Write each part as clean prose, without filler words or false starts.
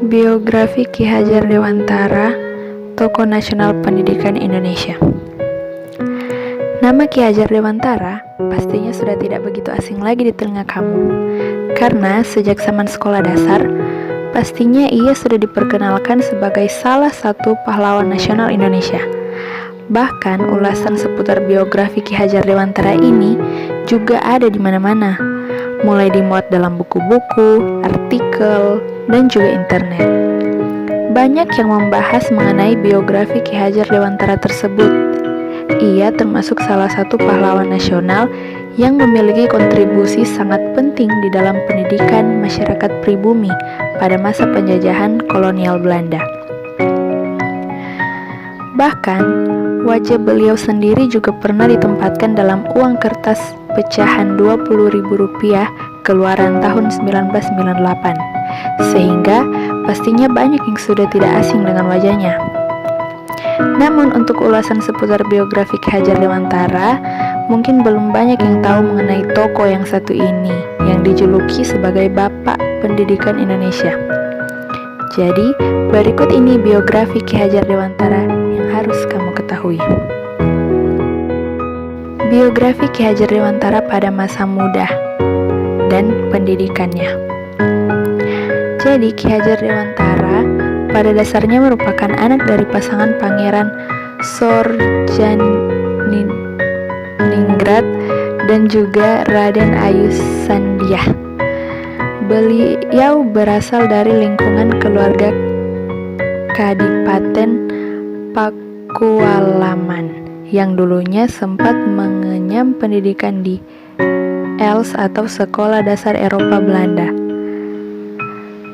Biografi Ki Hajar Dewantara, tokoh nasional pendidikan Indonesia. Nama Ki Hajar Dewantara pastinya sudah tidak begitu asing lagi di telinga kamu, karena sejak zaman sekolah dasar, pastinya ia sudah diperkenalkan sebagai salah satu pahlawan nasional Indonesia. Bahkan ulasan seputar biografi Ki Hajar Dewantara ini juga ada di mana-mana, mulai dimuat dalam buku-buku, artikel, dan juga internet. Banyak yang membahas mengenai biografi Ki Hajar Dewantara tersebut. Ia termasuk salah satu pahlawan nasional yang memiliki kontribusi sangat penting di dalam pendidikan masyarakat pribumi pada masa penjajahan kolonial Belanda. Bahkan, wajah beliau sendiri juga pernah ditempatkan dalam uang kertas pecahan Rp20.000 keluaran tahun 1998, sehingga pastinya banyak yang sudah tidak asing dengan wajahnya. Namun untuk ulasan seputar biografi Ki Hajar Dewantara, mungkin belum banyak yang tahu mengenai tokoh yang satu ini, yang dijuluki sebagai Bapak Pendidikan Indonesia. Jadi, berikut ini biografi Ki Hajar Dewantara yang harus kamu ketahui. Biografi Ki Hajar Dewantara pada masa muda dan pendidikannya. Jadi, Ki Hajar Dewantara pada dasarnya merupakan anak dari pasangan Pangeran Sorjaningrat dan juga Raden Ayu Sandiah. Beliau berasal dari lingkungan keluarga Kadipaten Pakualaman yang dulunya sempat mengenyam pendidikan di ELS atau Sekolah Dasar Eropa Belanda.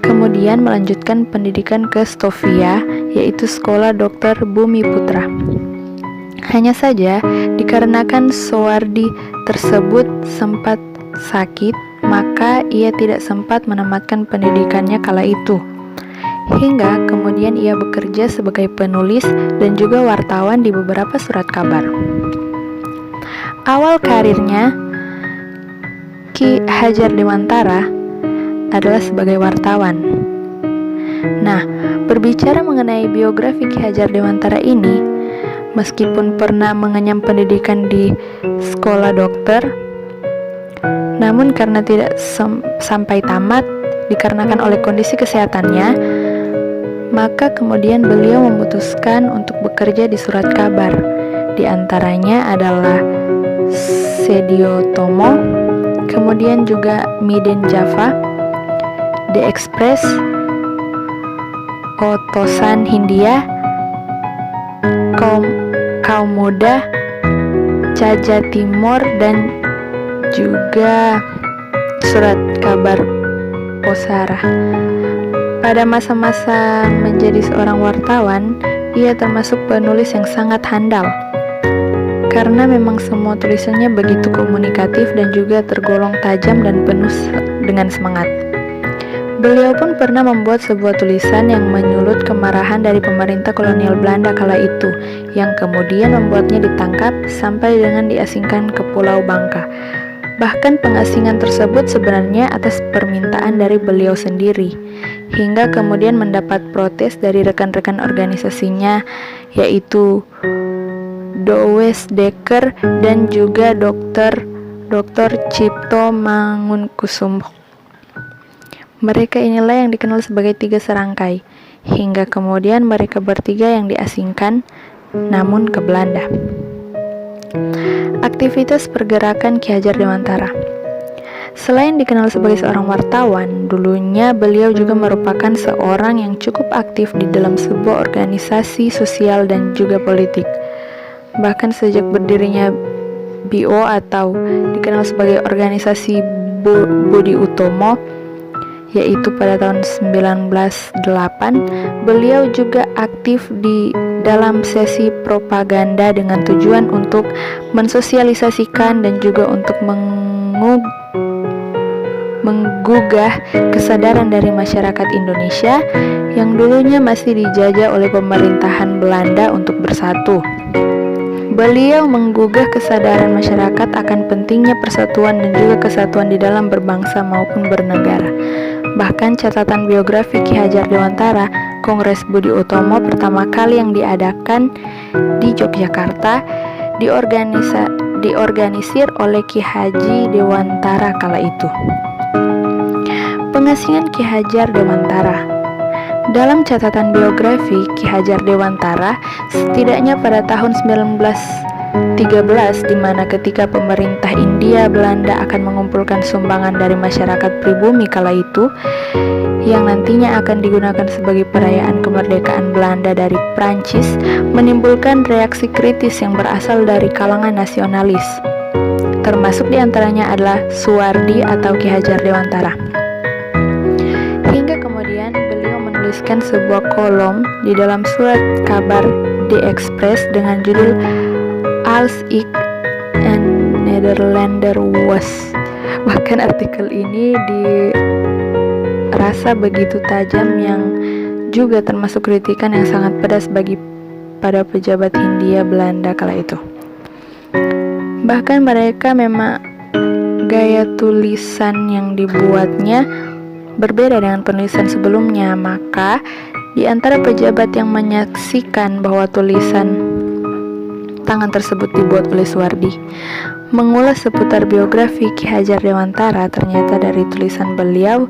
Kemudian melanjutkan pendidikan ke Stovia, yaitu Sekolah Dokter Bumi Putra. Hanya saja, dikarenakan Soewardi tersebut sempat sakit, maka ia tidak sempat menamatkan pendidikannya kala itu. Hingga kemudian ia bekerja sebagai penulis dan juga wartawan di beberapa surat kabar. Awal karirnya, Ki Hajar Dewantara adalah sebagai wartawan. Nah, berbicara mengenai biografi Ki Hajar Dewantara ini, meskipun pernah mengenyam pendidikan di sekolah dokter, namun karena tidak sampai tamat dikarenakan oleh kondisi kesehatannya, maka kemudian beliau memutuskan untuk bekerja di surat kabar. Di antaranya adalah Sedio Tomo, kemudian juga Miden Java, The Express, Otosan Hindia, Kaum Muda, Caja Timur, dan juga surat kabar Posara. Pada masa-masa menjadi seorang wartawan, ia termasuk penulis yang sangat handal, karena memang semua tulisannya begitu komunikatif dan juga tergolong tajam dan penuh dengan semangat. Beliau pun pernah membuat sebuah tulisan yang menyulut kemarahan dari pemerintah kolonial Belanda kala itu, yang kemudian membuatnya ditangkap sampai dengan diasingkan ke Pulau Bangka. Bahkan pengasingan tersebut sebenarnya atas permintaan dari beliau sendiri, hingga kemudian mendapat protes dari rekan-rekan organisasinya, yaitu Douwes Dekker dan juga Dr. Cipto Mangunkusumo. Mereka inilah yang dikenal sebagai tiga serangkai, hingga kemudian mereka bertiga yang diasingkan, namun ke Belanda. Aktivitas pergerakan Ki Hajar Dewantara. Selain dikenal sebagai seorang wartawan, dulunya beliau juga merupakan seorang yang cukup aktif di dalam sebuah organisasi sosial dan juga politik. Bahkan sejak berdirinya BO atau dikenal sebagai organisasi Budi Utomo, yaitu pada tahun 1908, beliau juga aktif di dalam sesi propaganda dengan tujuan untuk mensosialisasikan dan juga untuk menggugah kesadaran dari masyarakat Indonesia yang dulunya masih dijajah oleh pemerintahan Belanda untuk bersatu. Beliau menggugah kesadaran masyarakat akan pentingnya persatuan dan juga kesatuan di dalam berbangsa maupun bernegara. Bahkan catatan biografi Ki Hajar Dewantara, Kongres Budi Utomo pertama kali yang diadakan di Yogyakarta diorganisir oleh Ki Haji Dewantara kala itu. Pengasingan Ki Hajar Dewantara. Dalam catatan biografi Ki Hajar Dewantara, setidaknya pada tahun 1913, di mana ketika pemerintah Hindia Belanda akan mengumpulkan sumbangan dari masyarakat pribumi kala itu, yang nantinya akan digunakan sebagai perayaan kemerdekaan Belanda dari Prancis, menimbulkan reaksi kritis yang berasal dari kalangan nasionalis. Termasuk diantaranya adalah Suwardi atau Ki Hajar Dewantara. Hingga kemudian beliau menuliskan sebuah kolom di dalam surat kabar The Express dengan judul Als ik een Nederlander was. Bahkan artikel ini dirasa begitu tajam, yang juga termasuk kritikan yang sangat pedas pada pejabat Hindia Belanda kala itu. Bahkan mereka memang gaya tulisan yang dibuatnya berbeda dengan penulisan sebelumnya. Maka di antara pejabat yang menyaksikan bahwa tulisan tangan tersebut dibuat oleh Suwardi mengulas seputar biografi Ki Hajar Dewantara, ternyata dari tulisan beliau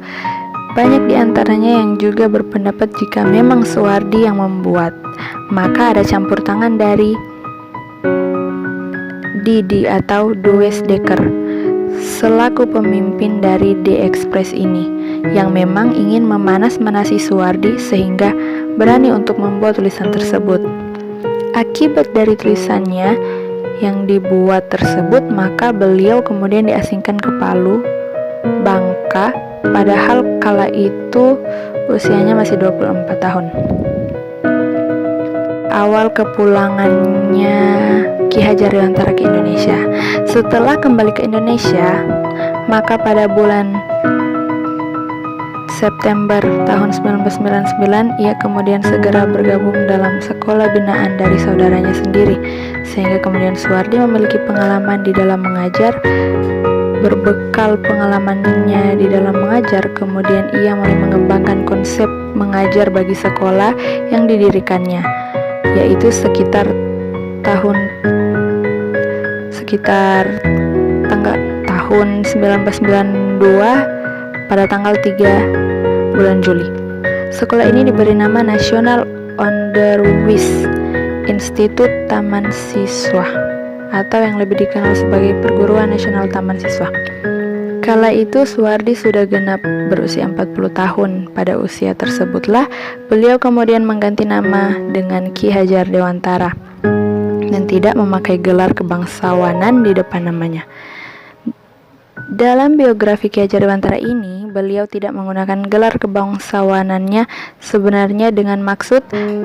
banyak di antaranya yang juga berpendapat jika memang Suwardi yang membuat, maka ada campur tangan dari Didi atau Douwe Dekker selaku pemimpin dari The Express ini, yang memang ingin memanas-manasi Suwardi sehingga berani untuk membuat tulisan tersebut. Akibat dari tulisannya yang dibuat tersebut, maka beliau kemudian diasingkan ke Palu, Bangka, padahal kala itu usianya masih 24 tahun. Awal kepulangannya Ki Hajar Dewantara ke Indonesia. Setelah kembali ke Indonesia, maka pada bulan September tahun 1999 ia kemudian segera bergabung dalam sekolah binaan dari saudaranya sendiri, sehingga kemudian Suwardi memiliki pengalaman di dalam mengajar. Berbekal pengalamannya di dalam mengajar, kemudian ia mulai mengembangkan konsep mengajar bagi sekolah yang didirikannya, yaitu sekitar tahun 1992 pada tanggal 3 bulan Juli. Sekolah ini diberi nama National Onderwijs Instituut Taman Siswa, atau yang lebih dikenal sebagai Perguruan Nasional Taman Siswa. Kala itu Suwardi sudah genap berusia 40 tahun. Pada usia tersebutlah beliau kemudian mengganti nama dengan Ki Hajar Dewantara dan tidak memakai gelar kebangsawanan di depan namanya. Dalam biografi Ki Hajar Dewantara ini, beliau tidak menggunakan gelar kebangsawanannya sebenarnya dengan maksud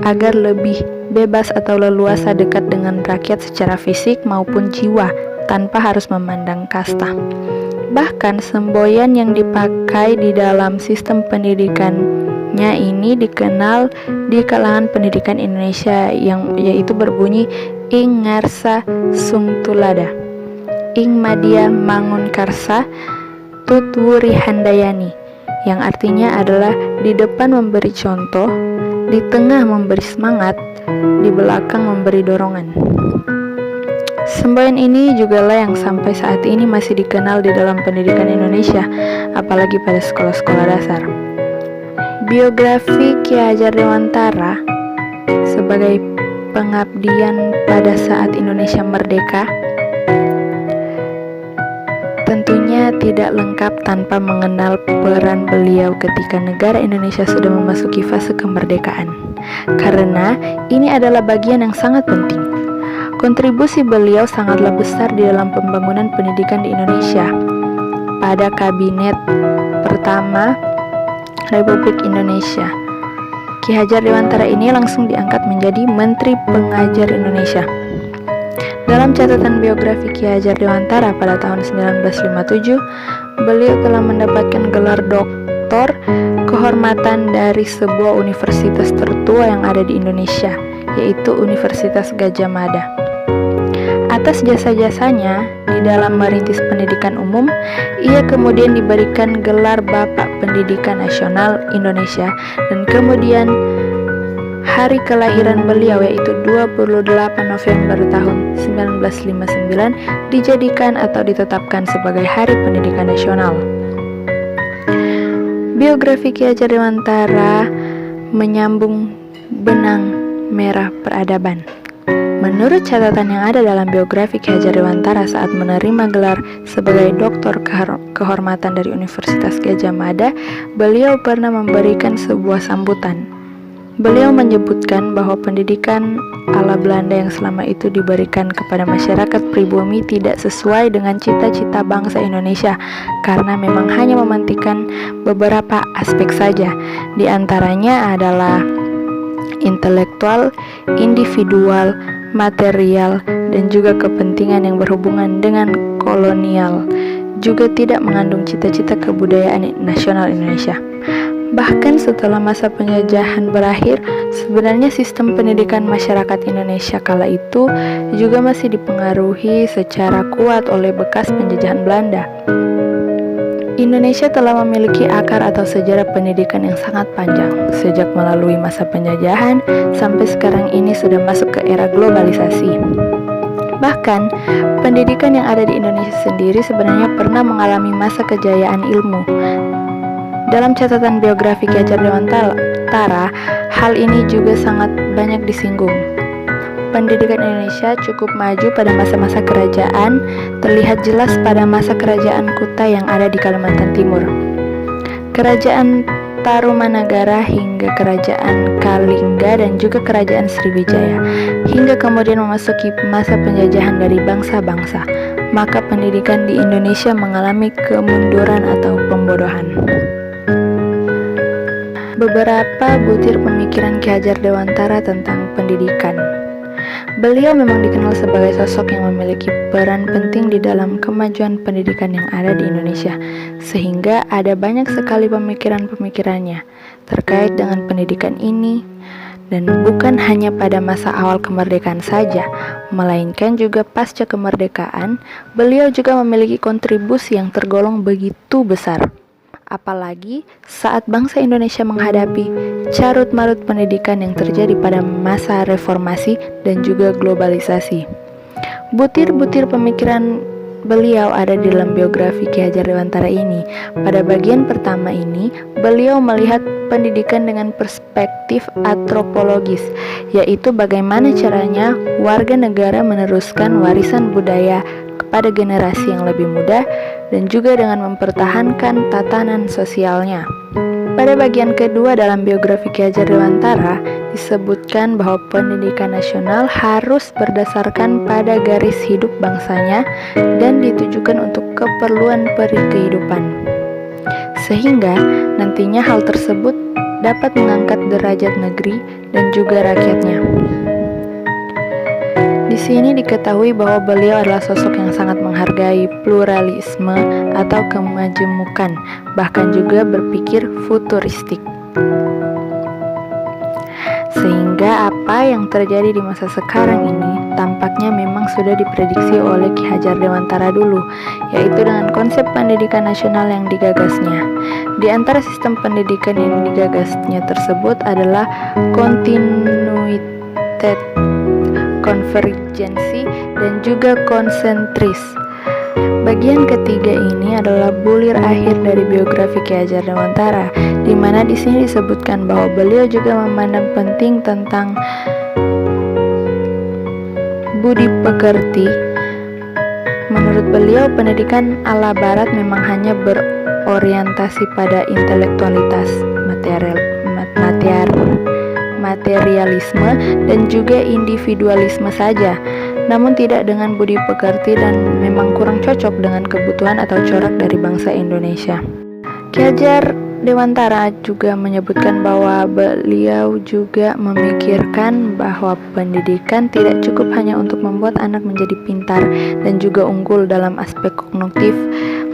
agar lebih bebas atau leluasa dekat dengan rakyat secara fisik maupun jiwa tanpa harus memandang kasta. Bahkan semboyan yang dipakai di dalam sistem pendidikannya ini dikenal di kalangan pendidikan Indonesia, yaitu berbunyi Ing Ngarsa Sungtulada, Ing Madya Mangunkarsa Tutwuri Handayani, yang artinya adalah di depan memberi contoh, di tengah memberi semangat, di belakang memberi dorongan. Semboyan ini jugalah yang sampai saat ini masih dikenal di dalam pendidikan Indonesia, apalagi pada sekolah-sekolah dasar. Biografi Ki Hajar Dewantara sebagai pengabdian pada saat Indonesia merdeka tentunya tidak lengkap tanpa mengenal peran beliau ketika negara Indonesia sudah memasuki fase kemerdekaan, karena ini adalah bagian yang sangat penting. Kontribusi beliau sangatlah besar di dalam pembangunan pendidikan di Indonesia. Pada kabinet pertama Republik Indonesia, Ki Hajar Dewantara ini langsung diangkat menjadi Menteri Pengajar Indonesia. Dalam catatan biografi Ki Hajar Dewantara pada tahun 1957, beliau telah mendapatkan gelar doktor kehormatan dari sebuah universitas tertua yang ada di Indonesia, yaitu Universitas Gadjah Mada. Atas jasa-jasanya di dalam merintis pendidikan umum, ia kemudian diberikan gelar Bapak Pendidikan Nasional Indonesia, dan kemudian hari kelahiran beliau yaitu 28 November tahun 1959 dijadikan atau ditetapkan sebagai Hari Pendidikan Nasional. Biografi Ki Hajar Dewantara menyambung benang merah peradaban. Menurut catatan yang ada dalam biografi Ki Hajar Dewantara saat menerima gelar sebagai Doktor Kehormatan dari Universitas Gadjah Mada, beliau pernah memberikan sebuah sambutan. Beliau menyebutkan bahwa pendidikan ala Belanda yang selama itu diberikan kepada masyarakat pribumi tidak sesuai dengan cita-cita bangsa Indonesia, karena memang hanya mementingkan beberapa aspek saja. Di antaranya adalah intelektual, individual, material, dan juga kepentingan yang berhubungan dengan kolonial, juga tidak mengandung cita-cita kebudayaan nasional Indonesia. Bahkan setelah masa penjajahan berakhir, sebenarnya sistem pendidikan masyarakat Indonesia kala itu juga masih dipengaruhi secara kuat oleh bekas penjajahan Belanda. Indonesia telah memiliki akar atau sejarah pendidikan yang sangat panjang, sejak melalui masa penjajahan sampai sekarang ini sudah masuk ke era globalisasi. Bahkan, pendidikan yang ada di Indonesia sendiri sebenarnya pernah mengalami masa kejayaan ilmu. Dalam catatan biografi Ki Hajar Dewantara, hal ini juga sangat banyak disinggung. Pendidikan Indonesia cukup maju pada masa-masa kerajaan, terlihat jelas pada masa kerajaan Kutai yang ada di Kalimantan Timur, Kerajaan Tarumanagara hingga Kerajaan Kalingga dan juga Kerajaan Sriwijaya, hingga kemudian memasuki masa penjajahan dari bangsa-bangsa. Maka pendidikan di Indonesia mengalami kemunduran atau pembodohan. Beberapa butir pemikiran Ki Hajar Dewantara tentang pendidikan. Beliau memang dikenal sebagai sosok yang memiliki peran penting di dalam kemajuan pendidikan yang ada di Indonesia, sehingga ada banyak sekali pemikiran-pemikirannya terkait dengan pendidikan ini, dan bukan hanya pada masa awal kemerdekaan saja, melainkan juga pasca kemerdekaan, beliau juga memiliki kontribusi yang tergolong begitu besar. Apalagi saat bangsa Indonesia menghadapi carut-marut pendidikan yang terjadi pada masa reformasi dan juga globalisasi. Butir-butir pemikiran beliau ada di dalam biografi Ki Hajar Dewantara ini. Pada bagian pertama ini, beliau melihat pendidikan dengan perspektif antropologis, yaitu bagaimana caranya warga negara meneruskan warisan budaya kepada generasi yang lebih muda dan juga dengan mempertahankan tatanan sosialnya. Pada bagian kedua dalam biografi Ki Hajar Dewantara disebutkan bahwa pendidikan nasional harus berdasarkan pada garis hidup bangsanya dan ditujukan untuk keperluan peri kehidupan, sehingga nantinya hal tersebut dapat mengangkat derajat negeri dan juga rakyatnya. Di sini diketahui bahwa beliau adalah sosok yang sangat menghargai pluralisme atau kemajemukan, bahkan juga berpikir futuristik. Sehingga apa yang terjadi di masa sekarang ini tampaknya memang sudah diprediksi oleh Ki Hajar Dewantara dulu, yaitu dengan konsep pendidikan nasional yang digagasnya. Di antara sistem pendidikan yang digagasnya tersebut adalah kontinuitet, konvergensi, dan juga konsentris. Bagian ketiga ini adalah bulir akhir dari biografi Ki Hajar Dewantara, di mana di sini disebutkan bahwa beliau juga memandang penting tentang budi pekerti. Menurut beliau, pendidikan ala Barat memang hanya berorientasi pada intelektualitas, materialisme, dan juga individualisme saja, namun tidak dengan budi pekerti, dan memang kurang cocok dengan kebutuhan atau corak dari bangsa Indonesia. Ki Hajar Dewantara juga menyebutkan bahwa beliau juga memikirkan bahwa pendidikan tidak cukup hanya untuk membuat anak menjadi pintar dan juga unggul dalam aspek kognitif,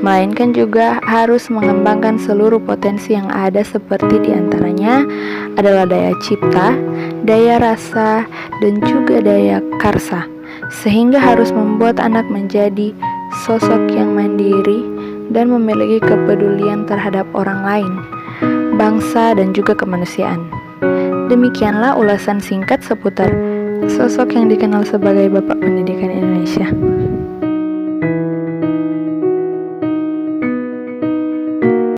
melainkan juga harus mengembangkan seluruh potensi yang ada, seperti diantaranya adalah daya cipta, daya rasa, dan juga daya karsa. sehingga harus membuat anak menjadi sosok yang mandiri dan memiliki kepedulian terhadap orang lain, bangsa, dan juga kemanusiaan. Demikianlah ulasan singkat seputar sosok yang dikenal sebagai Bapak Pendidikan Indonesia.